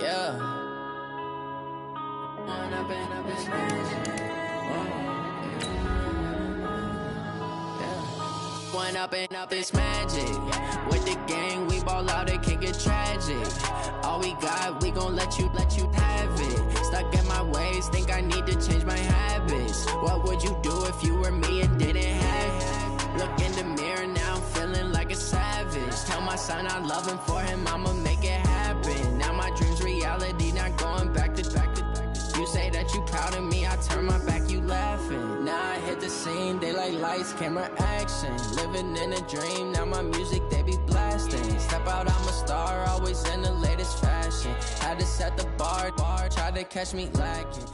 Yeah. One up and up, it's magic. With the gang, we ball out, it can get tragic. All we got, we gon' let you have it. Stuck in my ways, think I need to change my habits. What would you do if you were me and didn't have it? Look in the mirror, now I'm feeling like a savage. Tell my son I love him, for him I'ma make it happen. Now my dream's reality, not going back to. You say that you proud of me, I turn my back, you laughing. Now I hit the scene, they like lights, camera, action. Living in a dream, now my music, they be blasting. Step out, I'm a star, always in the latest fashion. Had to set the bar, try to catch me lacking.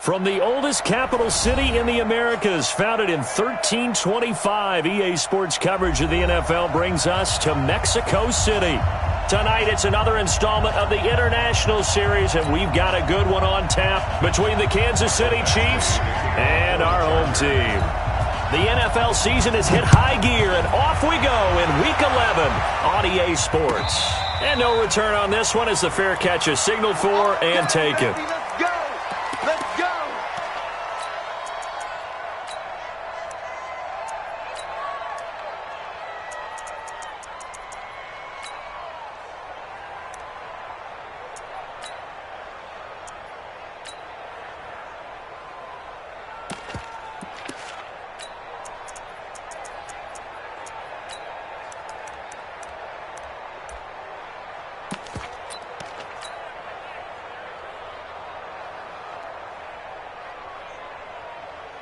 From the oldest capital city in the Americas, founded in 1325, EA Sports coverage of the NFL brings us to Mexico City. Tonight, it's another installment of the International Series, and we've got a good one on tap between the Kansas City Chiefs and our home team. The NFL season has hit high gear, and off we go in Week 11 on EA Sports. And no return on this one as the fair catch is signaled for and taken.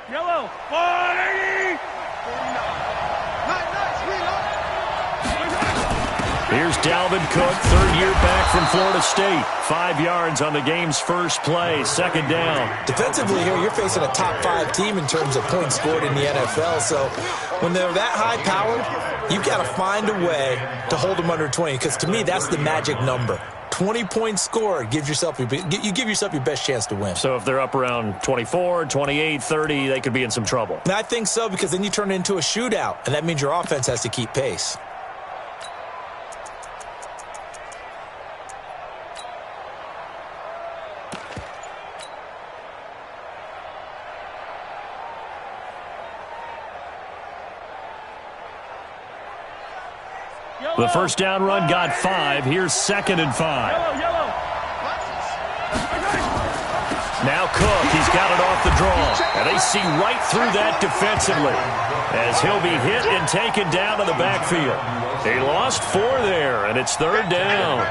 Yellow, 180! Here's Dalvin Cook, third year back from Florida State. 5 yards on the game's first play, second down. Defensively here, you're facing a top 5 team in terms of points scored in the NFL. So when they're that high-powered, you've got to find a way to hold them under 20, because to me, that's the magic number. 20 points scored, you give yourself your best chance to win. So if they're up around 24, 28, 30, they could be in some trouble. And I think so, because then you turn it into a shootout, and that means your offense has to keep pace. The first down run got 5. Here's 2nd and 5. Yellow. Now Cook, he's got it off the draw. And they see right through that defensively as he'll be hit and taken down to the backfield. They lost 4 there, and it's 3rd down.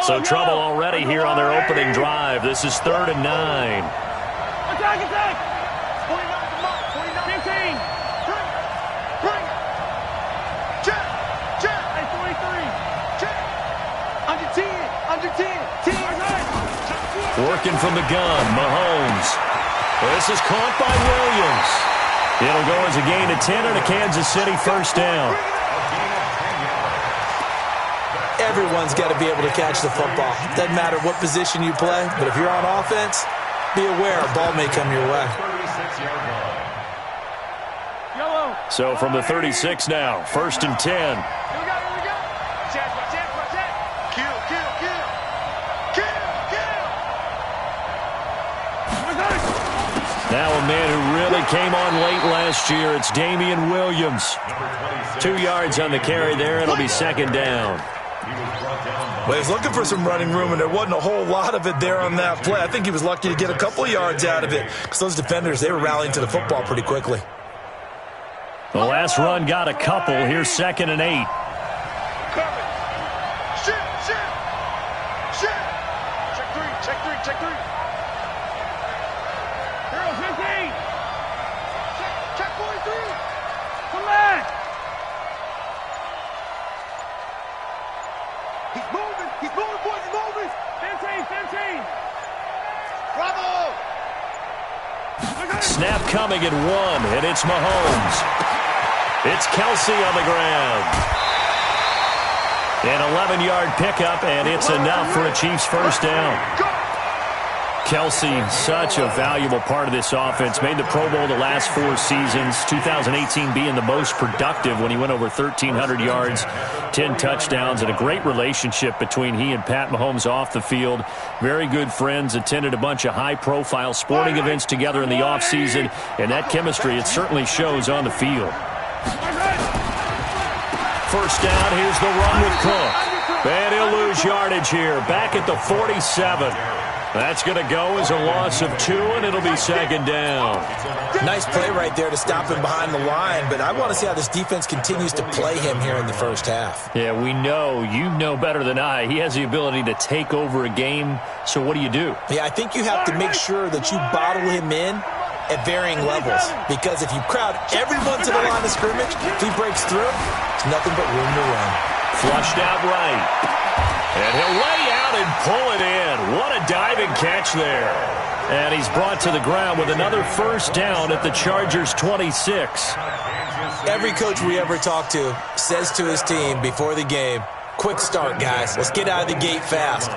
So trouble already here on their opening drive. This is 3rd and 9. Attack! 15. Bring it. Check. Hey, 43. Under 10. Working from the gun, Mahomes. This is caught by Williams. It'll go as a gain of 10 and a Kansas City first down. Everyone's got to be able to catch the football. Doesn't matter what position you play, but if you're on offense, be aware a ball may come your way. So from the 36 now, 1st and 10. Here we go. Watch that. Kill. Now a man who really came on late last year, it's Damian Williams. 2 yards on the carry there, it'll be 2nd down. Well, he's looking for some running room, and there wasn't a whole lot of it there on that play. I think he was lucky to get a couple of yards out of it, because those defenders, they were rallying to the football pretty quickly. The last run got a couple. Here's 2nd and 8. Check three. Girl, 15. Check 43. Come back. He's moving, boys, he's moving. 15. Bravo. Snap coming at 1, and it's Mahomes. It's Kelsey on the ground. An 11-yard pickup, and it's enough for a Chiefs first down. Kelce, such a valuable part of this offense. Made the Pro Bowl the last 4 seasons. 2018 being the most productive when he went over 1,300 yards, 10 touchdowns, and a great relationship between he and Pat Mahomes off the field. Very good friends, attended a bunch of high-profile sporting events together in the offseason, and that chemistry, it certainly shows on the field. First down, here's the run with Cook. And he'll lose yardage here, back at the 47. That's going to go as a loss of 2, and it'll be second down. Nice play right there to stop him behind the line, but I want to see how this defense continues to play him here in the first half. Yeah, we know. You know better than I. He has the ability to take over a game, so what do you do? Yeah, I think you have to make sure that you bottle him in at varying levels, because if you crowd everyone to the line of scrimmage, if he breaks through, there's nothing but room to run. Flushed out right. And he'll lay out and pull it in. What a diving catch there. And he's brought to the ground with another first down at the Chargers' 26. Every coach we ever talk to says to his team before the game, quick start, guys. Let's get out of the gate fast.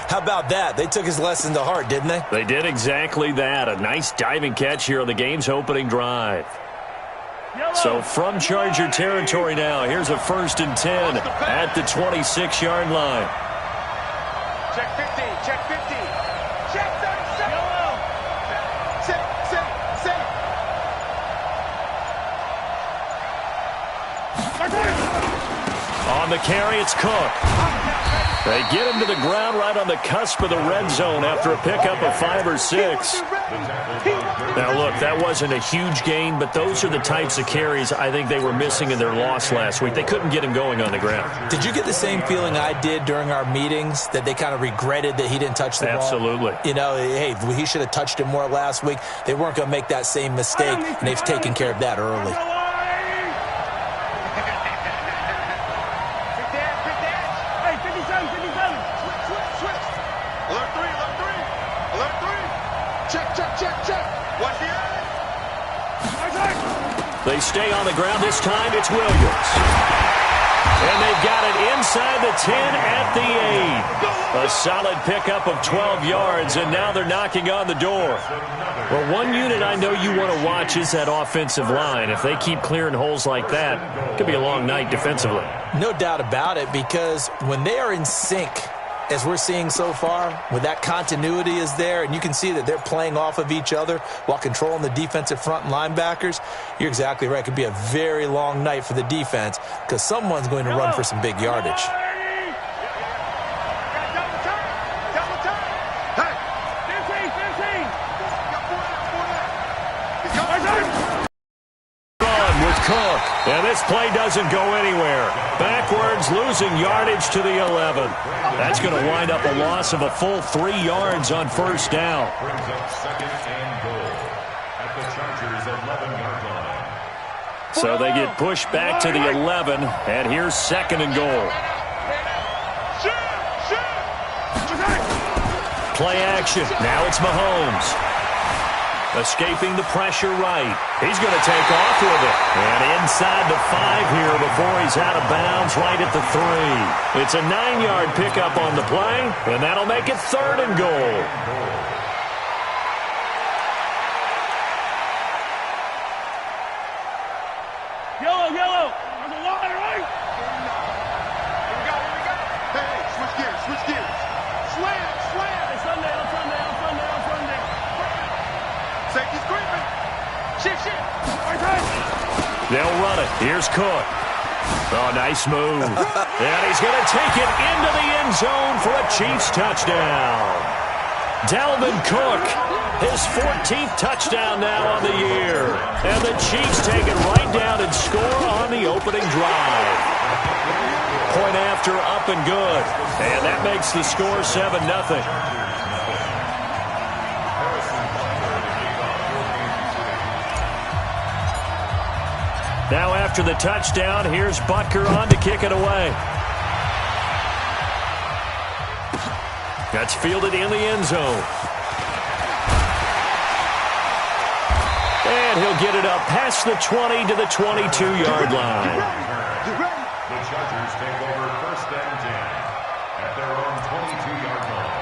How about that? They took his lesson to heart, didn't they? They did exactly that. A nice diving catch here on the game's opening drive. So from Charger territory now, here's a 1st and 10 at the 26-yard line. Check 50, check 50, check 37. Sit. On the carry, it's Cook. They get him to the ground right on the cusp of the red zone after a pickup of 5 or 6. Now, look, that wasn't a huge gain, but those are the types of carries I think they were missing in their loss last week. They couldn't get him going on the ground. Did you get the same feeling I did during our meetings, that they kind of regretted that he didn't touch the ball? Absolutely. You know, hey, he should have touched it more last week. They weren't going to make that same mistake, and they've taken care of that early. They stay on the ground. This time it's Williams. And they've got it inside the 10 at the 8. A solid pickup of 12 yards, and now they're knocking on the door. Well, one unit I know you want to watch is that offensive line. If they keep clearing holes like that, it could be a long night defensively. No doubt about it, because when they are in sync, as we're seeing so far, when that continuity is there, and you can see that they're playing off of each other while controlling the defensive front linebackers, you're exactly right. It could be a very long night for the defense, because someone's going to run for some big yardage. And this play doesn't go anywhere. Backwards, losing yardage to the 11. That's going to wind up a loss of a full 3 yards on first down. Brings up second and goal at the Chargers' 11-yard line. So they get pushed back to the 11, and here's second and goal. Play action. Now it's Mahomes. Escaping the pressure right. He's going to take off with it. And inside the 5 here before he's out of bounds right at the 3. It's a 9-yard pickup on the play, and that'll make it third and goal. Yellow. There's a line, right? Here we go. Hey, switch gears. Slam. Sunday. Safety's creeping. Shift. They'll run it. Here's Cook. Oh, nice move. And he's going to take it into the end zone for a Chiefs touchdown. Dalvin Cook, his 14th touchdown now on the year. And the Chiefs take it right down and score on the opening drive. Point after, up and good. And that makes the score 7-0. Now after the touchdown, here's Butker on to kick it away. That's fielded in the end zone. And he'll get it up past the 20 to the 22-yard line. The Chargers take over first and 10 at their own 22-yard line.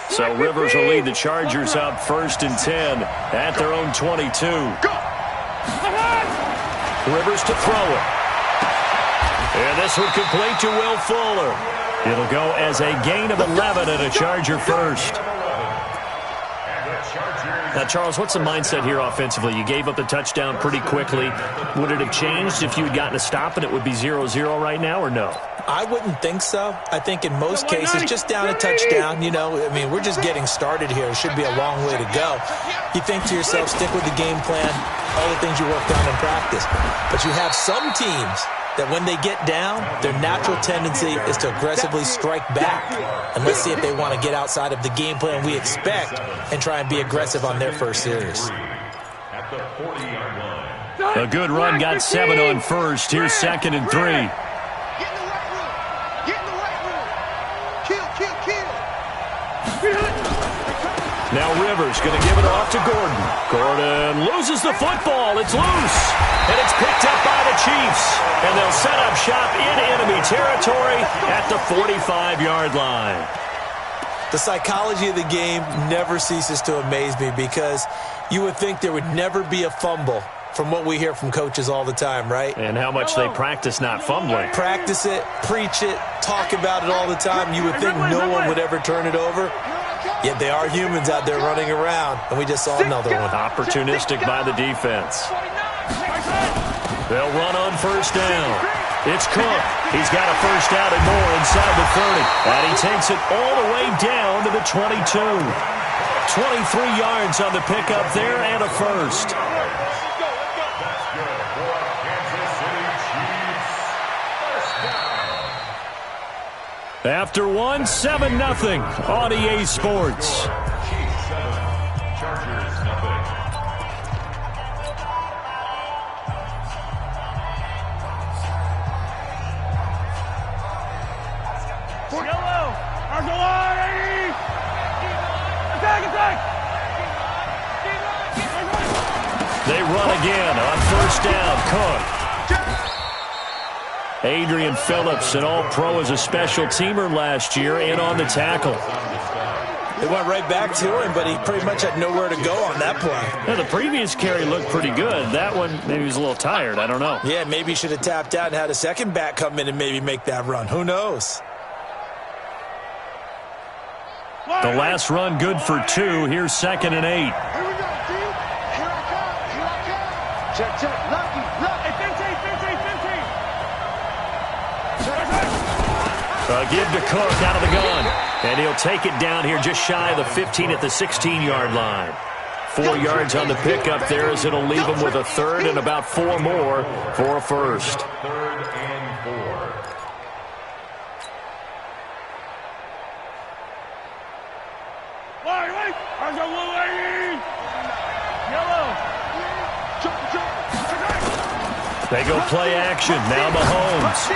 So Rivers will lead the Chargers up 1st and 10 at their own 22. Rivers to throw it. And this one complete to Will Fuller. It'll go as a gain of 11 and a Charger first. Now, Charles, what's the mindset here offensively? You gave up the touchdown pretty quickly. Would it have changed if you had gotten a stop and it would be 0-0 right now, or no? I wouldn't think so. I think in most cases, just down a touchdown, we're just getting started here. It should be a long way to go. You think to yourself, stick with the game plan, all the things you worked on in practice. But you have some teams that when they get down, their natural tendency is to aggressively strike back. And let's see if they want to get outside of the game plan we expect and try and be aggressive on their first series. A good run, got 7 on first. Here's 2nd and 3. Now Rivers going to give it off to Gordon. Gordon loses the football. It's loose. And it's picked up by the Chiefs. And they'll set up shop in enemy territory at the 45-yard line. The psychology of the game never ceases to amaze me because you would think there would never be a fumble from what we hear from coaches all the time, right? And how much they practice not fumbling. Practice it, preach it, talk about it all the time. You would think no one would ever turn it over. Yet they are humans out there running around, and we just saw another one. Opportunistic by the defense. They'll run on 1st down. It's Cook. He's got a 1st down and more inside the 30. And he takes it all the way down to the 22. 23 yards on the pickup there and a 1st. After 1, 7-0 on EA Sports. Chargers nothing. Yellow, Argolari! Attack! They run again on 1st down. Cook. Adrian Phillips, an all-pro as a special teamer last year, in on the tackle. They went right back to him, but he pretty much had nowhere to go on that play. Yeah, the previous carry looked pretty good. That one, maybe he was a little tired. I don't know. Yeah, maybe he should have tapped out and had a second back come in and maybe make that run. Who knows? The last run good for 2. Here's 2nd and 8. Here we go, dude. Here I come. Check. Lucky. Give to Cook out of the gun. And he'll take it down here just shy of the 15 at the 16-yard line. 4 yards on the pickup there as it'll leave him with a 3rd and about 4 more for a 1st. 3rd and 4. They go play action. Now Mahomes.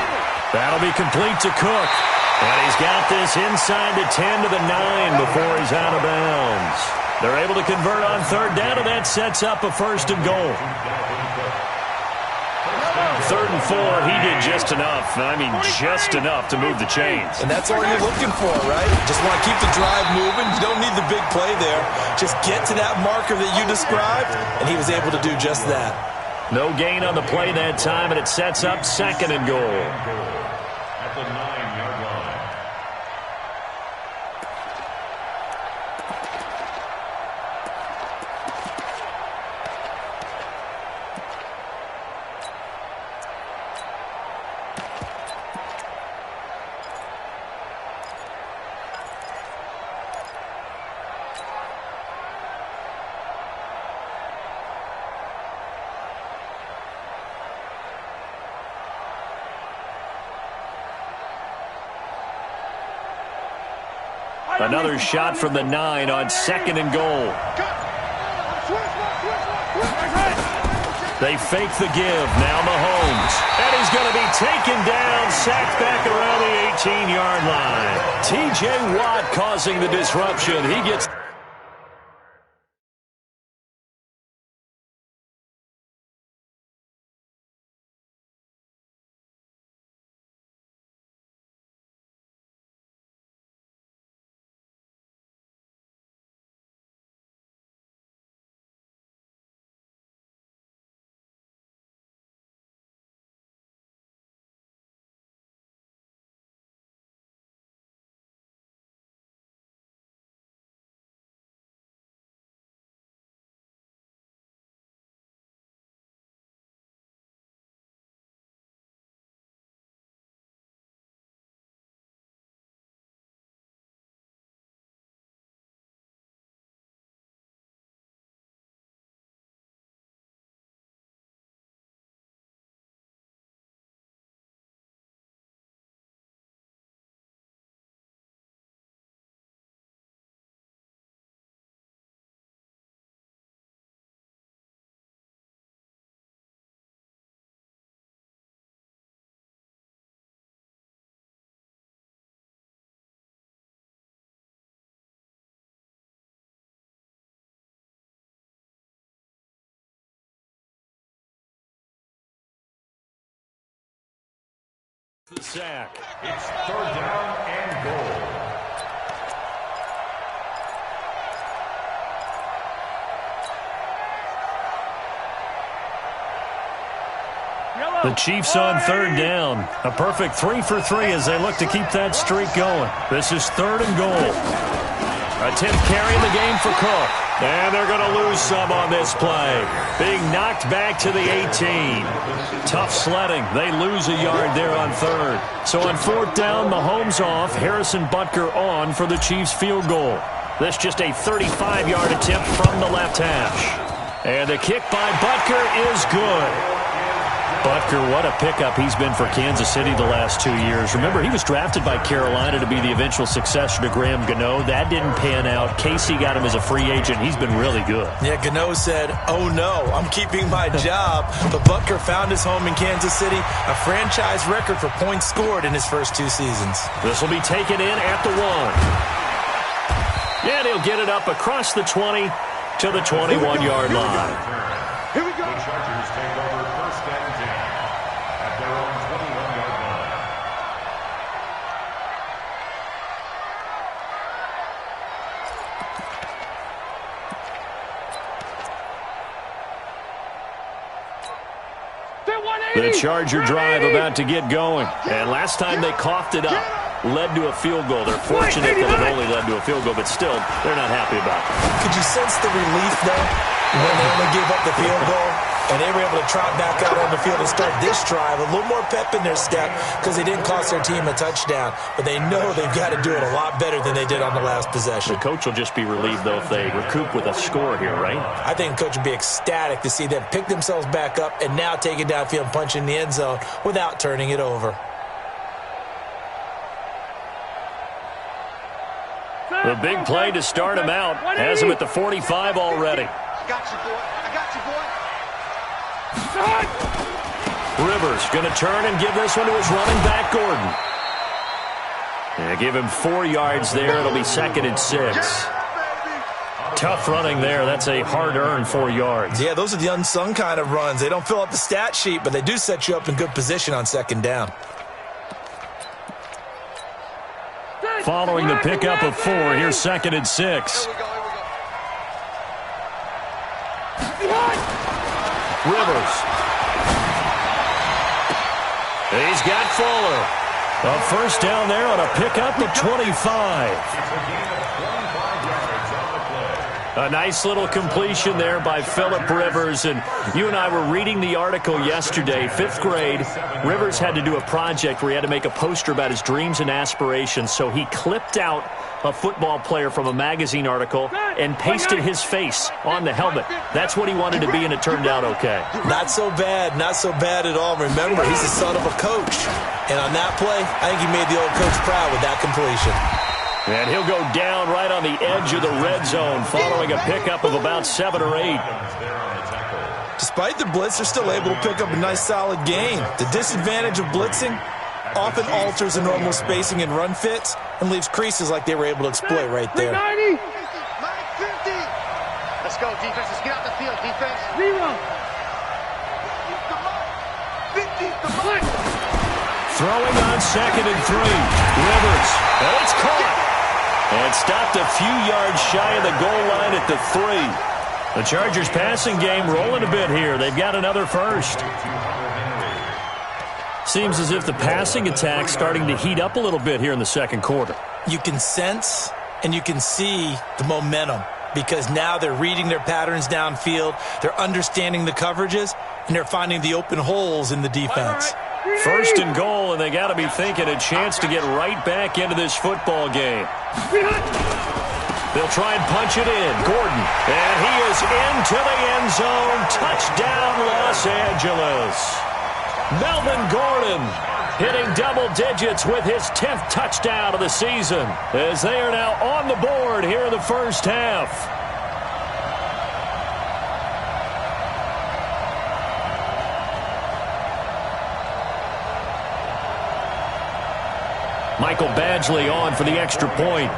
That'll be complete to Cook. And he's got this inside the 10 to the 9 before he's out of bounds. They're able to convert on 3rd down, and that sets up a 1st and goal. 3rd and 4, he did just enough. I mean, just enough to move the chains. And that's all you're looking for, right? Just want to keep the drive moving. You don't need the big play there. Just get to that marker that you described, and he was able to do just that. No gain on the play that time, and it sets up 2nd and goal. At the 9-yard line. Another shot from the 9 on 2nd and goal. They fake the give. Now Mahomes. And he's going to be taken down, sacked back around the 18-yard line. T.J. Watt causing the disruption. He gets... The sack. It's third down and goal. The Chiefs on third down. A perfect 3 for 3 as they look to keep that streak going. This is third and goal. A 10th carry in the game for Cook. And they're going to lose some on this play. Being knocked back to the 18. Tough sledding. They lose a yard there on third. So on fourth down, Mahomes off. Harrison Butker on for the Chiefs field goal. This just a 35-yard attempt from the left hash. And the kick by Butker is good. Butker, what a pickup he's been for Kansas City the last 2 years. Remember, he was drafted by Carolina to be the eventual successor to Graham Gano. That didn't pan out. Casey got him as a free agent. He's been really good. Yeah, Gano said, oh no, I'm keeping my job. But Butker found his home in Kansas City, a franchise record for points scored in his first 2 seasons. This will be taken in at the 1. And he'll get it up across the 20 to the 21-yard line. Here we go. The Chargers take over first and 10 at their own 21-yard line. The Charger drive about to get going. And last time they coughed it up, led to a field goal. They're fortunate that it only led to a field goal, but still, they're not happy about it. Could you sense the relief, though, when they only gave up the field goal? And they were able to trot back out on the field and start this drive. A little more pep in their step because they didn't cost their team a touchdown. But they know they've got to do it a lot better than they did on the last possession. The coach will just be relieved, though, if they recoup with a score here, right? I think the coach would be ecstatic to see them pick themselves back up and now take it downfield and punch in the end zone without turning it over. The big play to start him out has him at the 45 already. I got you, boy. I got you, boy. Rivers going to turn and give this one to his running back, Gordon. And give him 4 yards there. It'll be 2nd and 6. Tough running there. That's a hard-earned 4 yards. Yeah, those are the unsung kind of runs. They don't fill up the stat sheet, but they do set you up in good position on 2nd down. Following the pickup of 4, here's 2nd and 6. Rivers. He's got Fuller. A first down there on a pickup of 25. A nice little completion there by Phillip Rivers. And you and I were reading the article yesterday, 5th grade. Rivers had to do a project where he had to make a poster about his dreams and aspirations. So he clipped out a football player from a magazine article and pasted his face on the helmet. That's what he wanted to be, and it turned out okay. Not so bad. Not so bad at all. Remember, he's the son of a coach. And on that play, I think he made the old coach proud with that completion. And he'll go down right on the edge of the red zone following a pickup of about 7 or 8. Despite the blitz, they're still able to pick up a nice solid gain. The disadvantage of blitzing often alters the normal spacing and run fits and leaves creases like they were able to exploit right there. 90. 50. Let's go, defense. Let's get out the field, defense. 0. 50. Throwing on 2nd and 3. Rivers. And it's caught. And stopped a few yards shy of the goal line at the 3. The Chargers passing game rolling a bit here. They've got another first. Seems as if the passing attack's starting to heat up a little bit here in the second quarter. You can sense and you can see the momentum because now they're reading their patterns downfield, they're understanding the coverages, and they're finding the open holes in the defense. First and goal, and they got to be thinking a chance to get right back into this football game. They'll try and punch it in. Gordon, and he is into the end zone. Touchdown, Los Angeles. Melvin Gordon hitting double digits with his 10th touchdown of the season as they are now on the board here in the first half. Michael Badgley on for the extra point.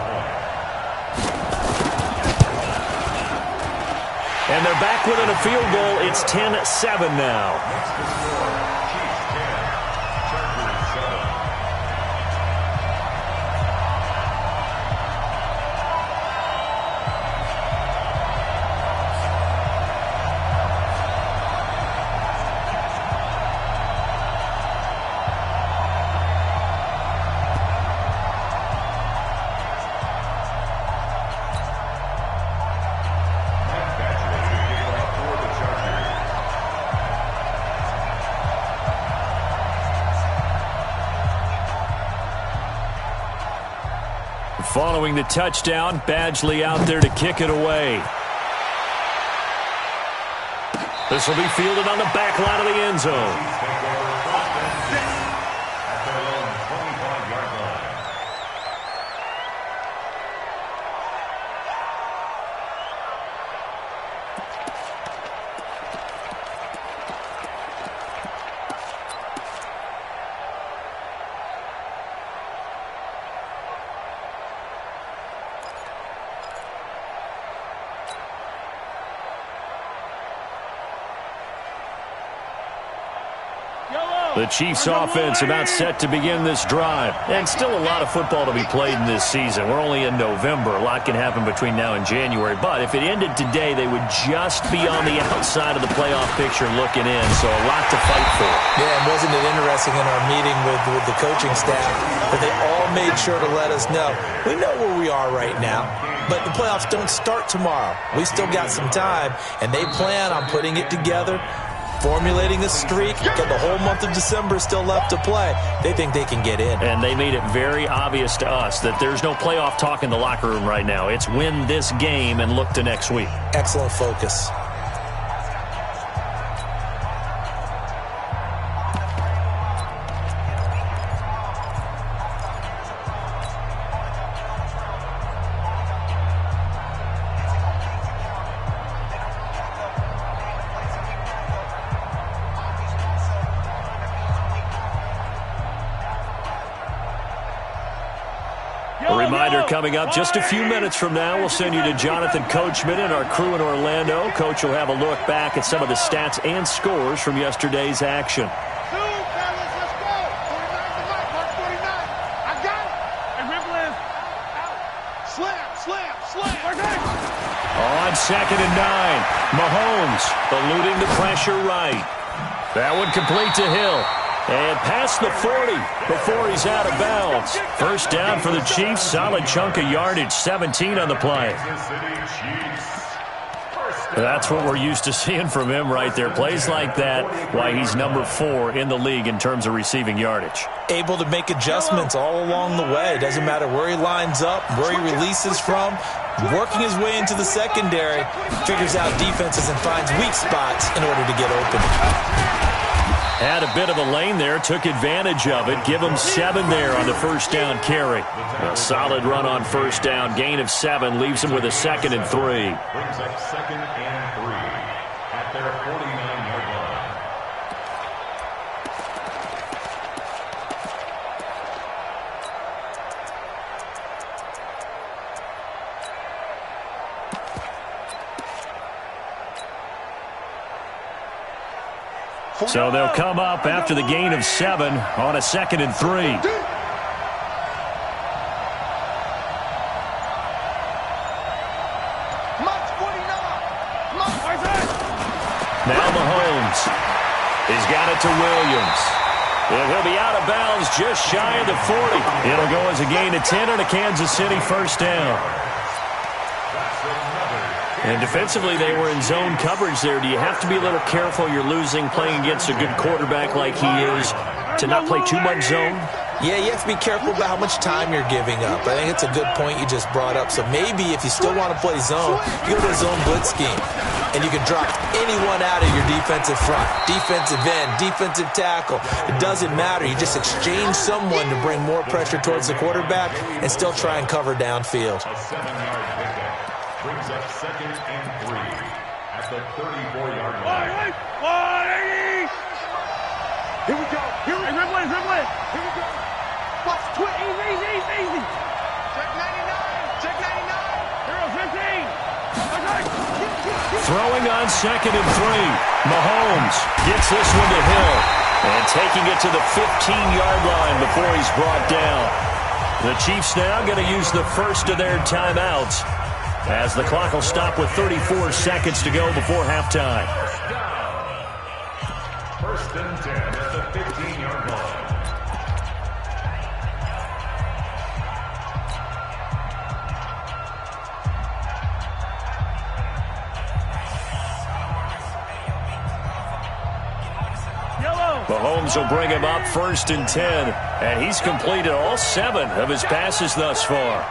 And they're back within a field goal. It's 10-7 now. Following the touchdown, Badgley out there to kick it away. This will be fielded on the back line of the end zone. The Chiefs offense about set to begin this drive. And still a lot of football to be played in this season. We're only in November. A lot can happen between now and January. But if it ended today, they would just be on the outside of the playoff picture looking in. So a lot to fight for. Yeah, and wasn't it interesting in our meeting with the coaching staff that they all made sure to let us know. We know where we are right now, but the playoffs don't start tomorrow. We still got some time, and they plan on putting it together, formulating a streak. Got the whole month of December still left to play. They think they can get in. And they made it very obvious to us that there's no playoff talk in the locker room right now. It's win this game and look to next week. Excellent focus. Coming up just a few minutes from now, we'll send you to Jonathan Coachman and our crew in Orlando. Coach will have a look back at some of the stats and scores from yesterday's action. On 2nd and 9, Mahomes eluding the pressure right. That one complete to Hill. And past the 40 before he's out of bounds. First down for the Chiefs. Solid chunk of yardage. 17 on the play. That's what we're used to seeing from him right there. Plays like that, why he's number 4 in the league in terms of receiving yardage. Able to make adjustments all along the way. Doesn't matter where he lines up, where he releases from. Working his way into the secondary. Figures out defenses and finds weak spots in order to get open. Had a bit of a lane there, took advantage of it. Give him 7 there on the first down carry. A solid run on first down. Gain of 7 leaves him with a 2nd and 3. Brings up 2nd and 3 at their 49-yard line. So they'll come up after the gain of 7 on a 2nd and 3. Now Mahomes. He's got it to Williams. And he'll be out of bounds just shy of the 40. It'll go as a gain of 10 and a Kansas City first down. And defensively, they were in zone coverage there. Do you have to be a little careful? You're losing, playing against a good quarterback like he is, to not play too much zone? Yeah, you have to be careful about how much time you're giving up. I think it's a good point you just brought up. So maybe if you still want to play zone, you go to a zone blitz scheme. And you can drop anyone out of your defensive front. Defensive end, defensive tackle. It doesn't matter. You just exchange someone to bring more pressure towards the quarterback and still try and cover downfield. A 7-yard pickup brings up 2nd and 3 at the 34-yard line. Here we go. Here we go. Here we go. Watch twist. Easy. Check 99. Check 99. 0-15. Throwing on 2nd and 3. Mahomes gets this one to Hill. And taking it to the 15-yard line before he's brought down. The Chiefs now going to use the first of their timeouts, as the clock will stop with 34 seconds to go before halftime. First and 10 at the 15-yard line. Mahomes will bring him up 1st and 10, and he's completed all 7 of his passes thus far.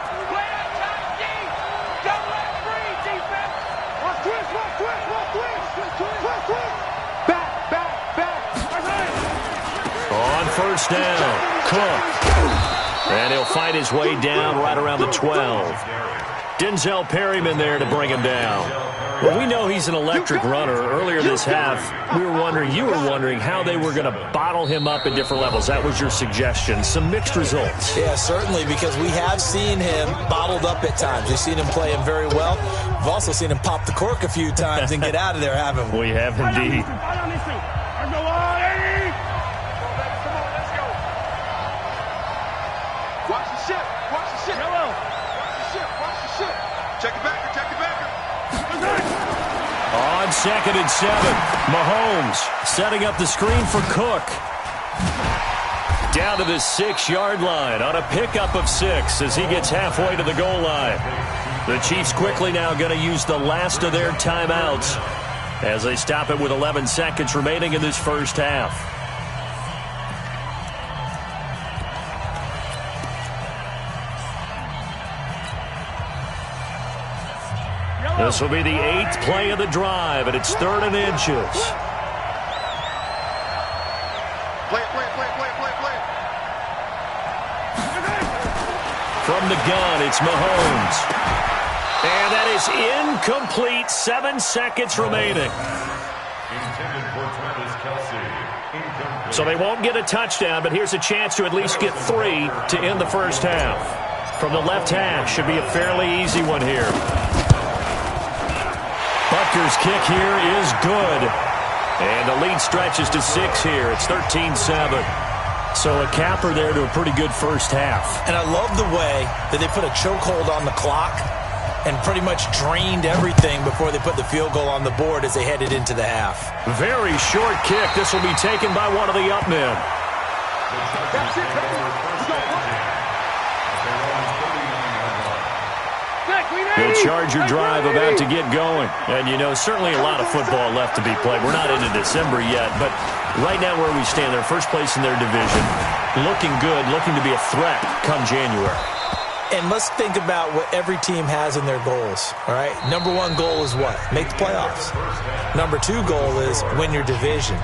first down. Cook. And he'll fight his way down right around the 12. Denzel Perryman there to bring him down. Well, we know he's an electric runner. Earlier this half, you were wondering how they were going to bottle him up at different levels. That was your suggestion. Some mixed results. Yeah, certainly, because we have seen him bottled up at times. We've seen him play him very well. We've also seen him pop the cork a few times and get out of there, haven't we? We have indeed. Watch the ship. Watch the ship. Watch the ship. Watch the ship. Check it back. Check it back. On 2nd and 7, Mahomes setting up the screen for Cook. Down to the 6-yard line on a pickup of 6 as he gets halfway to the goal line. The Chiefs quickly now going to use the last of their timeouts as they stop it with 11 seconds remaining in this first half. This will be the 8th play of the drive, and it's 3rd and inches. Play. From the gun, it's Mahomes. And that is incomplete. 7 seconds remaining. Intended for Travis Kelce. Incomplete. So they won't get a touchdown, but here's a chance to at least get 3 to end the first half. From the left hash, should be a fairly easy one here. Butker's kick here is good. And the lead stretches to 6 here. It's 13-7. So a capper there to a pretty good first half. And I love the way that they put a chokehold on the clock and pretty much drained everything before they put the field goal on the board as they headed into the half. Very short kick. This will be taken by one of the up men. That's it, baby. Let's go. The Charger drive about to get going. And, you know, certainly a lot of football left to be played. We're not into December yet, but right now where we stand, they're first place in their division. Looking good, looking to be a threat come January. And let's think about what every team has in their goals, all right? Number 1 goal is what? Make the playoffs. Number 2 goal is win your division.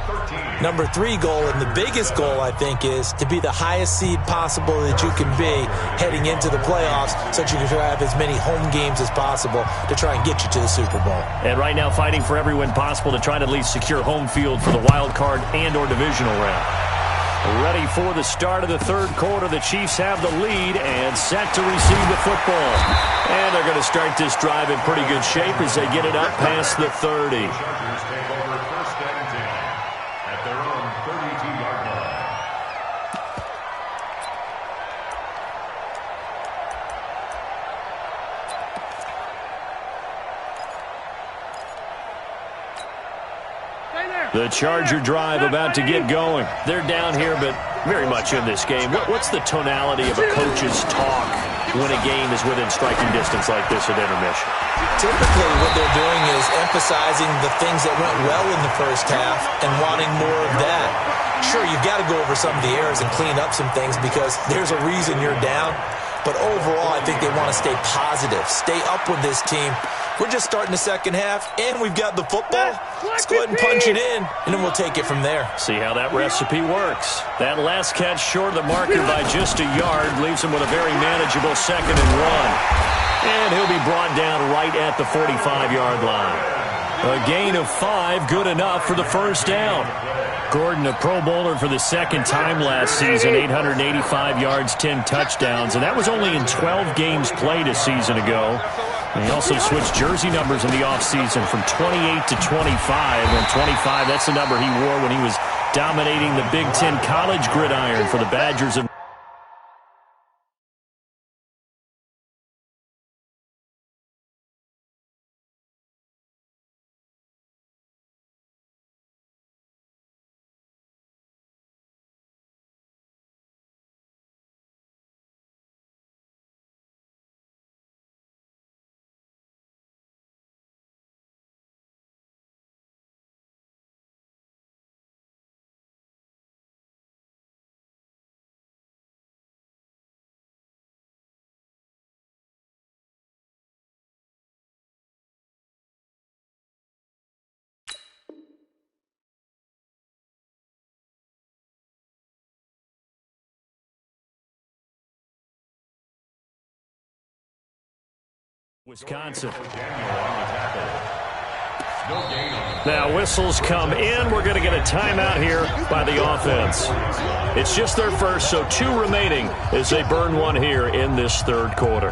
Number 3 goal, and the biggest goal, I think, is to be the highest seed possible that you can be heading into the playoffs so that you can have as many home games as possible to try and get you to the Super Bowl. And right now fighting for every win possible to try to at least secure home field for the wild card and or divisional round. Ready for the start of the 3rd quarter. The Chiefs have the lead and set to receive the football. And they're going to start this drive in pretty good shape as they get it up past the 30. Chargers take over 1st and 10 at their own 32-yard line. The Charger drive about to get going. They're down here, but very much in this game. What's the tonality of a coach's talk when a game is within striking distance like this at intermission? Typically, what they're doing is emphasizing the things that went well in the first half and wanting more of that. Sure, you've got to go over some of the errors and clean up some things because there's a reason you're down. But overall, I think they want to stay positive, stay up with this team. We're just starting the second half, and we've got the football. Let's go ahead and punch it in, and then we'll take it from there. See how that recipe works. That last catch short of the marker by just a yard leaves him with a very manageable 2nd and 1. And he'll be brought down right at the 45-yard line. A gain of 5, good enough for the first down. Gordon, a Pro Bowler for the 2nd time last season, 885 yards, 10 touchdowns, and that was only in 12 games played a season ago. And he also switched jersey numbers in the offseason from 28 to 25. And 25, that's the number he wore when he was dominating the Big Ten college gridiron for the Badgers of Wisconsin. Now whistles come in. We're going to get a timeout here by the offense. It's just their first, so 2 remaining as they burn one here in this third quarter.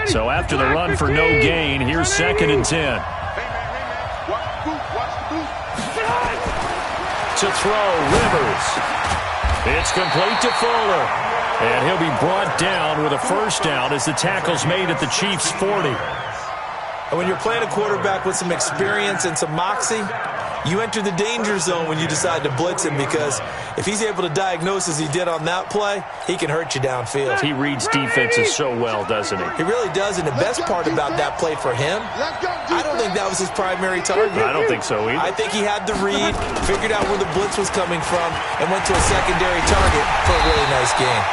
So after the run for no gain, here's 2nd and 10. To throw, Rivers. It's complete to Fuller. And he'll be brought down with a first down as the tackle's made at the Chiefs' 40. And when you're playing a quarterback with some experience and some moxie, you enter the danger zone when you decide to blitz him, because if he's able to diagnose as he did on that play, he can hurt you downfield. He reads defenses so well, doesn't he? He really does, and the best part about that play for him, I don't think that was his primary target. I don't think so either. I think he had the read, figured out where the blitz was coming from, and went to a secondary target for a really nice game.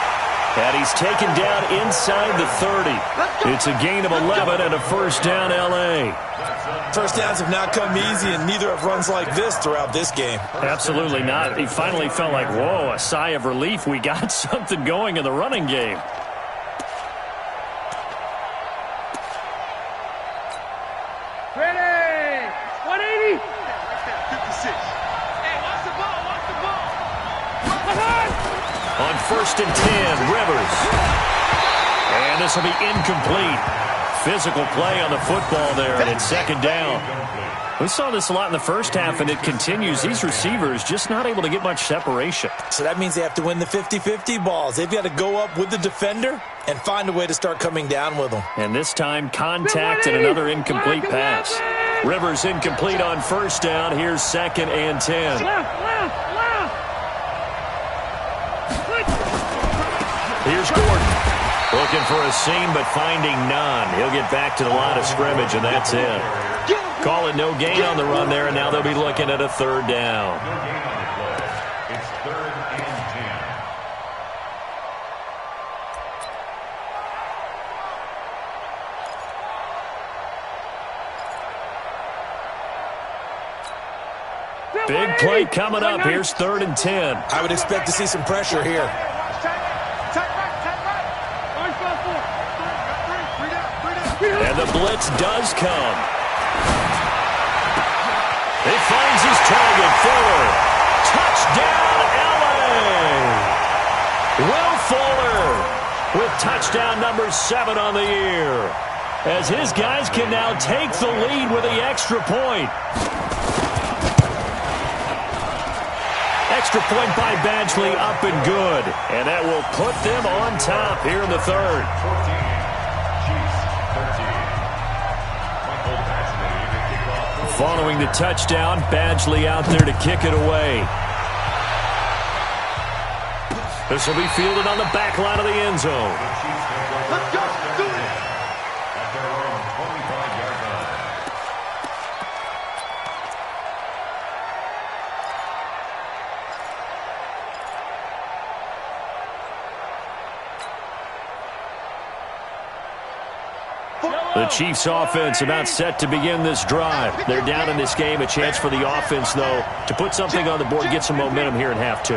And he's taken down inside the 30. It's a gain of 11 and a first down, L.A. First downs have not come easy, and neither have runs like this throughout this game. Absolutely not. He finally felt like, whoa, a sigh of relief. We got something going in the running game. Ready! 180! 56. Hey, watch the ball, watch the ball! On 1st and 10, Rivers. And this will be incomplete. Physical play on the football there, and it's 2nd down. We saw this a lot in the first half, and it continues. These receivers just not able to get much separation. So that means they have to win the 50-50 balls. They've got to go up with the defender and find a way to start coming down with them. And this time, contact and another incomplete pass. Rivers incomplete on first down. Here's 2nd and 10. Here's Gordon. Looking for a seam, but finding none. He'll get back to the line of scrimmage, and that's it. Call it no gain on the run there, and now they'll be looking at a 3rd down. No gain on the play. It's 3rd and 10. Big play coming up. Here's 3rd and 10. I would expect to see some pressure here. And the blitz does come. He finds his target, Fuller. Touchdown, L.A. Will Fuller with touchdown number 7 on the year, as his guys can now take the lead with the extra point. Extra point by Badgley, up and good. And that will put them on top here in the 3rd. Following the touchdown, Badgley out there to kick it away. This will be fielded on the back line of the end zone. Let's go! Do it! At their own 25-yard line. The Chiefs offense about set to begin this drive. They're down in this game. A chance for the offense, though, to put something on the board, get some momentum here in half 2.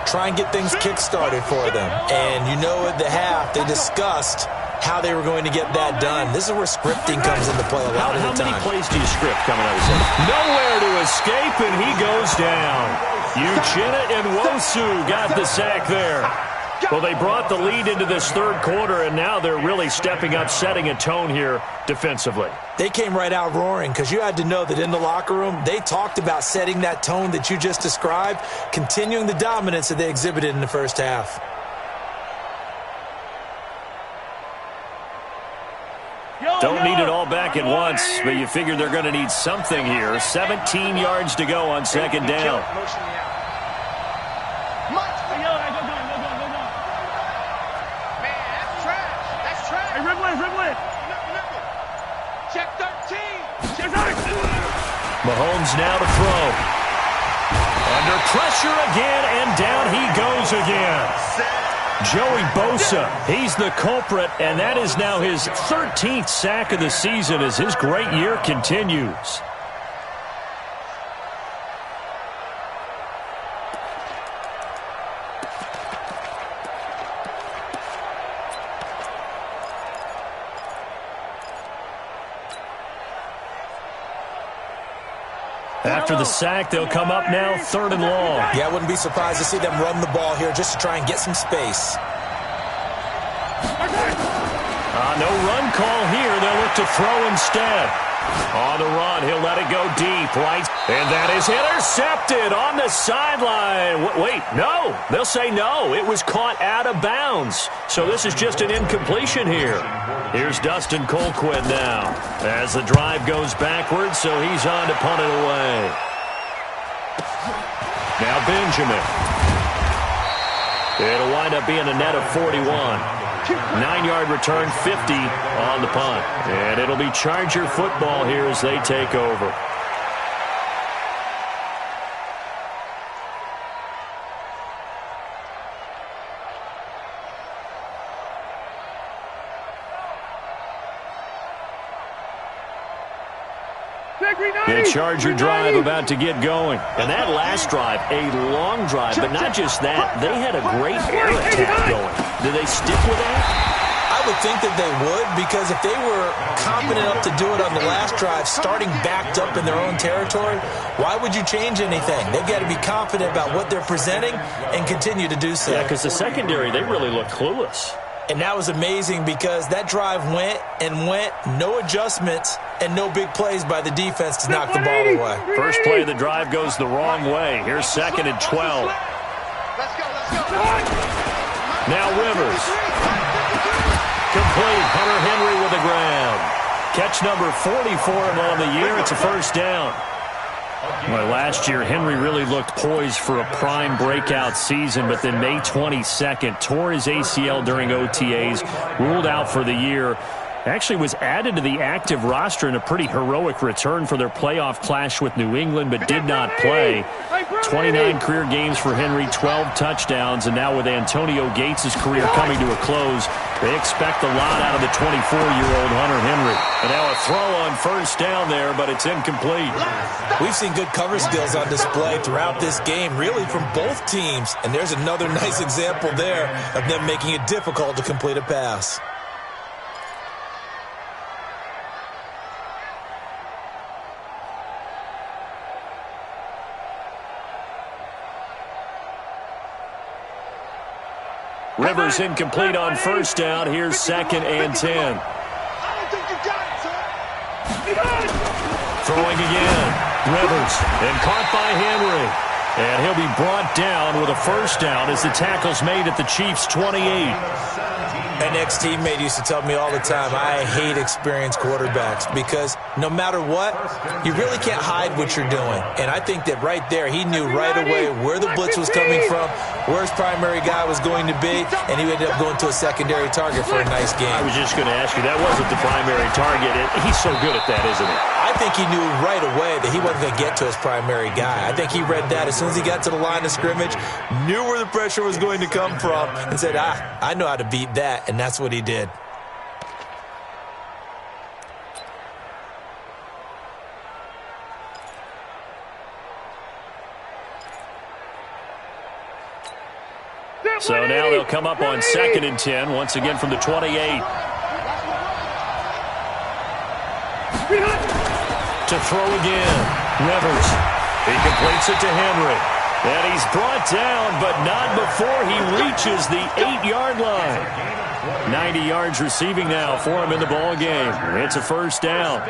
Try and get things kick-started for them. And you know at the half, they discussed how they were going to get that done. This is where scripting comes into play a lot of the time. How many plays do you script coming out of this? Nowhere to escape, and he goes down. Uchenna and Nwosu got the sack there. Well, they brought the lead into this 3rd quarter, and now they're really stepping up, setting a tone here defensively. They came right out roaring, because you had to know that in the locker room, they talked about setting that tone that you just described, continuing the dominance that they exhibited in the first half. Don't need it all back at once, but you figure they're going to need something here. 17 yards to go on 2nd down. Check 13. Mahomes now to throw. Under pressure again, and down he goes again. Joey Bosa, he's the culprit, and that is now his 13th sack of the season as his great year continues. After the sack, they'll come up now 3rd and long. Yeah, I wouldn't be surprised to see them run the ball here just to try and get some space. No run call here. They'll look to throw instead. On the run, he'll let it go deep. Right, and that is intercepted on the sideline. Wait, no. They'll say no. It was caught out of bounds. So this is just an incompletion here. Here's Dustin Colquitt now as the drive goes backwards, so he's on to punt it away. Now Benjamin. It'll wind up being a net of 41. 9-yard return, 50 on the punt. And it'll be Charger football here as they take over. The Charger drive about to get going. And that last drive, a long drive, but not just that. They had a great air attack going. Do they stick with that? I would think that they would, because if they were confident enough to do it on the last drive, starting backed up in their own territory, why would you change anything? They've got to be confident about what they're presenting and continue to do so. Yeah, because the secondary, they really look clueless. And that was amazing because that drive went and went, no adjustments, and no big plays by the defense to knock the ball away. First play of the drive goes the wrong way. Here's 2nd and 12. Let's go. Now Rivers. Complete. Hunter Henry with the ground. Catch number 40 for him on the year. It's a first down. Well, last year, Henry really looked poised for a prime breakout season, but then May 22nd, tore his ACL during OTAs, ruled out for the year. Actually was added to the active roster in a pretty heroic return for their playoff clash with New England, but did not play. 29 career games for Henry, 12 touchdowns, and now with Antonio Gates' career coming to a close, they expect a lot out of the 24-year-old Hunter Henry. And now a throw on first down there, but it's incomplete. We've seen good cover skills on display throughout this game, really from both teams. And there's another nice example there of them making it difficult to complete a pass. Rivers incomplete on first down. Here's 2nd and 10. I don't think you got it, son. Throwing again. Rivers. And caught by Henry. And he'll be brought down with a first down as the tackle's made at the Chiefs' 28. An ex-teammate used to tell me all the time, I hate experienced quarterbacks because no matter what, you really can't hide what you're doing. And I think that right there, he knew right away where the blitz was coming from, where his primary guy was going to be, and he ended up going to a secondary target for a nice game. I was just going to ask you, that wasn't the primary target. He's so good at that, isn't he? I think he knew right away that he wasn't going to get to his primary guy. I think he read that as soon as he got to the line of scrimmage, knew where the pressure was going to come from, and said, I know how to beat that, and that's what he did. So now they'll come up on 2nd and 10, once again from the 28. To throw again. Rivers. He completes it to Henry. And he's brought down, but not before he reaches the 8-yard line. 90 yards receiving now for him in the ball game. It's a first down.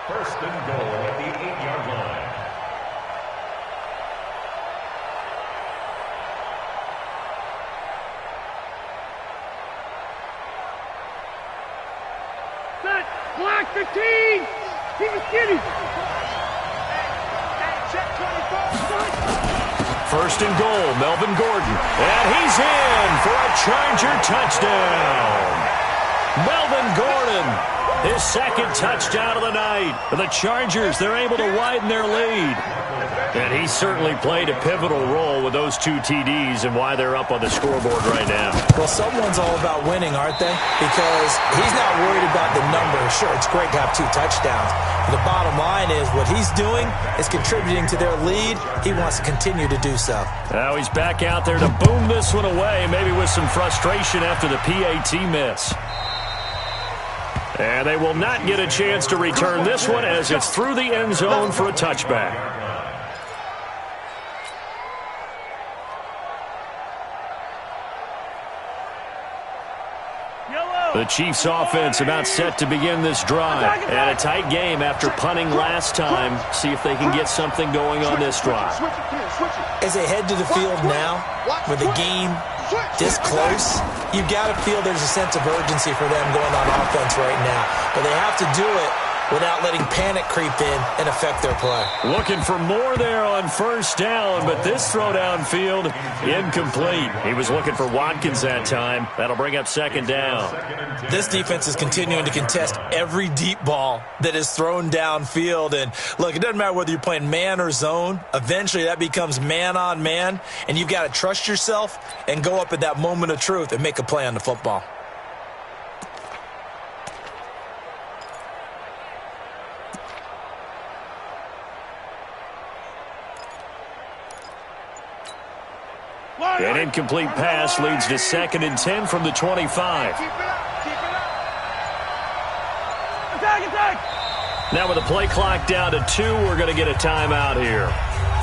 First and goal at the 8-yard line. Black 15! Keep it skinny! Check 24! First and goal, Melvin Gordon. And he's in for a Charger touchdown. Melvin Gordon, his 2nd touchdown of the night. For the Chargers, they're able to widen their lead. And he certainly played a pivotal role with those 2 TDs and why they're up on the scoreboard right now. Well, someone's all about winning, aren't they? Because he's not worried about the numbers. Sure, it's great to have 2 touchdowns. But the bottom line is what he's doing is contributing to their lead. He wants to continue to do so. Now he's back out there to boom this one away, maybe with some frustration after the PAT miss. And they will not get a chance to return this one as it's through the end zone for a touchback. The Chiefs offense about set to begin this drive. And a tight game after punting last time. See if they can get something going on this drive. As they head to the field now, with the game this close, you've got to feel there's a sense of urgency for them going on offense right now. But they have to do it without letting panic creep in and affect their play. Looking for more there on first down, but this throw downfield, incomplete. He was looking for Watkins that time. That'll bring up second down. This defense is continuing to contest every deep ball that is thrown downfield. And look, it doesn't matter whether you're playing man or zone. Eventually that becomes man on man, and you've got to trust yourself and go up at that moment of truth and make a play on the football. An incomplete pass leads to 2nd and 10 from the 25. Now with the play clock down to 2, we're going to get a timeout here.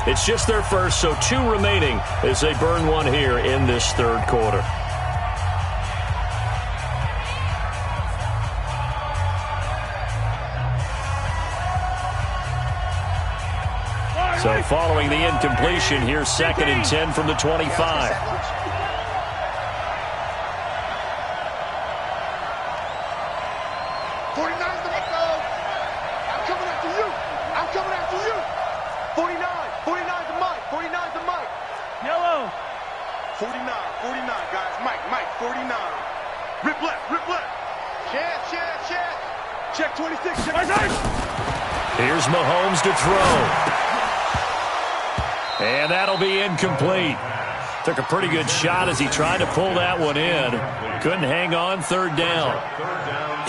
It's just their first, so 2 remaining as they burn one here in this third quarter. So following the incompletion, here's 2nd and 10 from the 25. 49's the mic, though. I'm coming after you. I'm coming after you. 49. 49's the mic. 49's the mic. Yellow. 49. 49, guys. Mike. 49. Rip left. Check 26. Check 26. Here's Mahomes to throw. And that'll be incomplete. Took a pretty good shot as he tried to pull that one in. Couldn't hang on, third down.